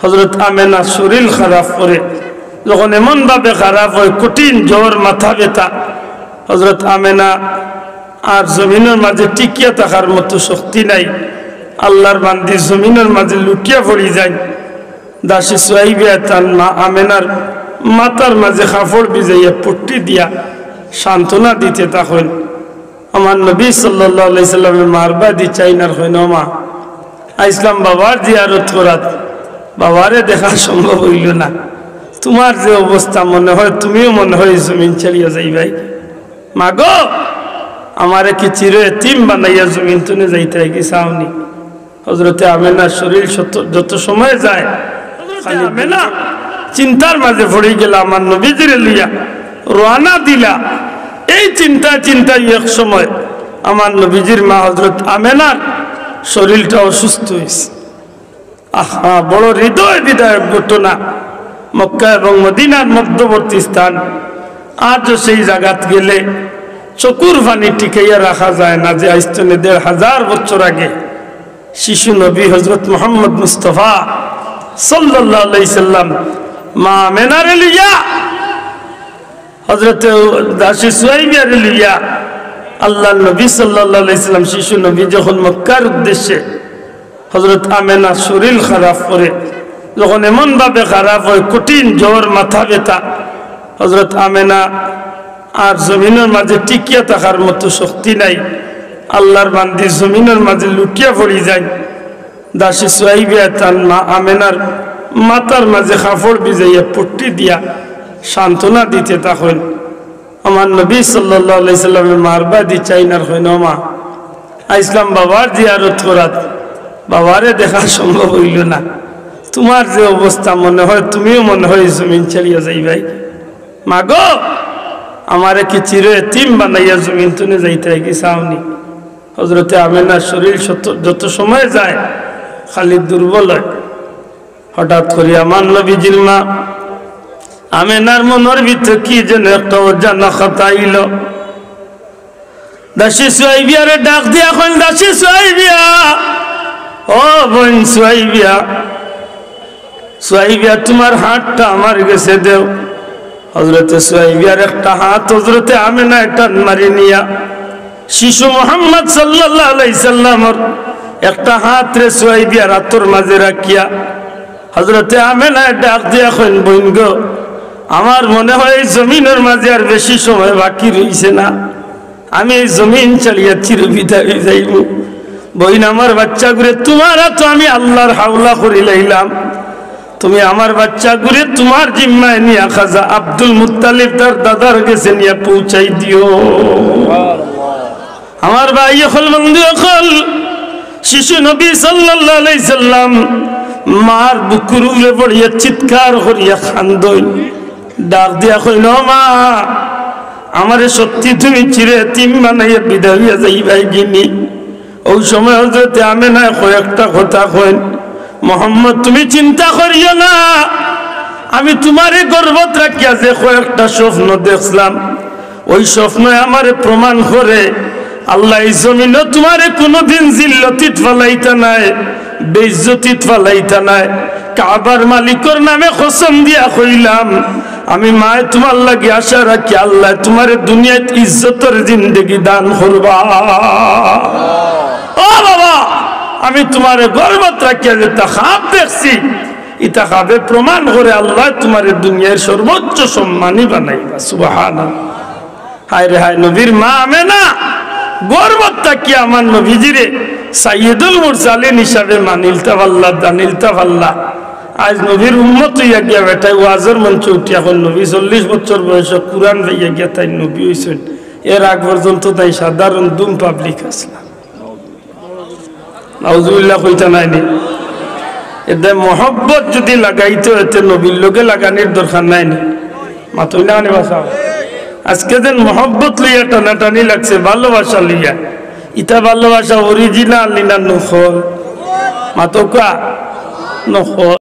হযরত আমেনা শরীর খারাপ করে যখন এমন ভাবে খারাপ হয়, কঠিন জ্বর, মাথা ব্যথা, হযরত আমেনা আর জমিনের মাঝে টিকিয়া থাকার মতো শক্তি নাই। আল্লাহর বান্দি জমিনের মাঝে লুটিয়া পড়ি যায়। দাসী সুয়াইবা তার মা আমেনার মাথার মাঝে কাপড় ভিজাইয়া পট্টি দিয়া সান্ত্বনা দিতে থাকেন। আমার নবী সাল্লাল্লাহু আলাইহি সাল্লামের মারবাদি চাইনার হইন, মা আইসলাম বাবার জিয়ারত করাত, বাবারে দেখা সম্ভব হইল না। তোমার যে অবস্থা, মনে হয় তুমিও মনে হয় জমিন ছাড়িয়া যাইবাই। মা গো, আমারে কি চির এতিম বানাইয়া জমিন তুনে যাইতে কি চাওনি? হযরতে আমেনার শরীর যত সময় যায়, আমেনা চিন্তার মাঝে পড়ে গেল। আমার নবীজিরে লইয়া রওনা দিলা। এই চিন্তায় এক সময় আমার নবীজির মা হযরত আমেনার শরীরটা অসুস্থ হয়েছে। আহা, বড় হৃদয় বিদায়ক ঘটনা। মক্কা এবং মদিনার মধ্যবর্তী স্থান। আজও সেই জায়গাত গেলে চকুর পানি টিকাইয়া রাখা যায় না যে আইস্তনে ১৫০০ বছর আগে শিশু নবী হযরত মুহাম্মদ মুস্তাফা সাল্লাল্লাহু আলাইহি সাল্লাম মা আমেনারে লইয়া, হযরত দাসী সুয়াইবারে লইয়া আল্লাহর নবী সাল্লাল্লাহু আলাইহি সাল্লাম শিশু নবী যখন মক্কার উদ্দেশ্যে, হযরত আমেনা শরীর খারাপ করে যখন এমন ভাবে খারাপ হয়, কঠিন জ্বর, মাথা ব্যথা, হযরত আমেনা আর জমিনের মাঝে টিকিয়া থাকার মতো শক্তি নাই। আল্লাহর বান্দি জমিনের মাঝে লুটিয়া পড়ি যায়। দাসী সুয়াইবা তার মা আমেনার মাথার মাঝে কাপড় ভিজাইয়া পট্টি দিয়া সান্ত্বনা দিতে থাকেন। আমার নবী সাল্লাল্লাহু আলাইহি সাল্লামের মারবাদি চাইনার হইন, মা আইসলাম বাবার জিয়ারত করাত, বাবারে দেখা সম্ভব হইল না। তোমার যে অবস্থা, মনে হয় তুমিও মনে হয় জমিন ছাড়িয়া যাইবাই। মা গো, আমারে কি চির এতিম বানাইয়া জমিন তুনে যাইতে কি চাওনি? হযরতে আমেনার শরীর যত সময় যায় খালি দুর্বল হয়। হঠাৎ করে আমার নবীজির মা আমেনার মনের ভিতরে কি যেন একটা অজানা কথা আইল। দাসী সুয়াইবারে ডাক দিয়া কইল, দাসী সুয়াইবা, ও বোন সুয়াইবা, সুয়াইবা তোমার হাতটা আমার কাছে দেও। হযরতে সুয়াইবার একটা হাত হযরতে আমেনা একটা মারি নিয়া শিশু মুহাম্মদ সাল্লাল্লাহু আলাইহি সাল্লামের একটা হাত রে সুয়াইবার হাতের মাঝে রাখিয়া হযরতে আমেনা ডাক দিয়া কইল, বোন গো, আমার মনে হয় জমিনের মাঝে আর বেশি সময় বাকি রইছে না। আমি এই জমিন ছাড়িয়া চিরবিদায় হয়ে যাইব। বোন, আমার বাচ্চা গুরে তোমার তো আমি আল্লাহর হাওলা করে লাইলাম। তুমি আমার বাচ্চা গুরে তোমার জিম্মায় নিয়া খাজা আব্দুল মুত্তালিব তার দাদার কাছে নিয়ে পৌঁছাই দিও। আমার ভাই হল, বন্ধু হল, শিশু নবী সাল্লাল্লাহু আলাইহি সাল্লাম মার বুকুর উপরে পড়িয়া চিৎকার করিয়া কান্দই। ডাক দিয়া কইল, মা আমারে সত্যি তুমি চিরে এতিম বানাইয়া বিদায় হইয়া যাইবাই গিনি? ওই সময় হযরতে আমেনা কয়েকটা কথা কইন, মোহাম্মদ তুমি চিন্তা করিও না, আমি তোমারে গর্বত রাখিয়া যে কয়েকটা স্বপ্ন দেখলাম, ওই স্বপ্ন আমারে প্রমাণ করে আল্লাহ এই জমিনে তোমারে কোনোদিন জিল্লতিত ফালাইতা নাই, বেইজ্জতিত ফালাইতা নাই। কাবার মালিকের নামে কসম দিয়া কইলাম, আমি মায়ে তোমার লাগি আশা রাখি আল্লাহ তোমারে দুনিয়াত ইজ্জতের জিন্দেগি দান করবা। ও বাবা, আমি তোমার গর্বত রাখিয়া যেটা খাব দেখছি, ইটা খাবে প্রমাণ করে আল্লাহ তোমার দুনিয়ার সর্বোচ্চ সম্মানী বানাইবা। সুবহানাল্লাহ। হায় রে হায়, নবীর মা আমেনা গর্বত রাখিয়া আমার নবীজিরে সাইয়্যিদুল মুরসালিন হিসাবে মানিলতা পাল্লা, জানিলতা পাল্লা। আজ নবীর উম্মত হইয়া গিয়া বেটায় ওয়াজের মঞ্চে উঠিয়া এখন নবী 40 বছর বয়সে কুরআন হইয়া গিয়া তাই নবী হইছেন। এর আগ পর্যন্ত তাই সাধারণ দুম পাবলিক আসলাম। নাউজুবিল্লাহ কইতা নাইনি। এতে মহব্বত যদি লাগাইতে হইতে নবীর লোকে লাগানির দরকার নাইনি। মাতই না আনে বাসা। আজকে যেন মহব্বত লইয়া টানাটানি লাগছে, ভালোবাসা লইয়া। ইটা ভালোবাসা অরিজিনাল না নকল? মাতকা নকল।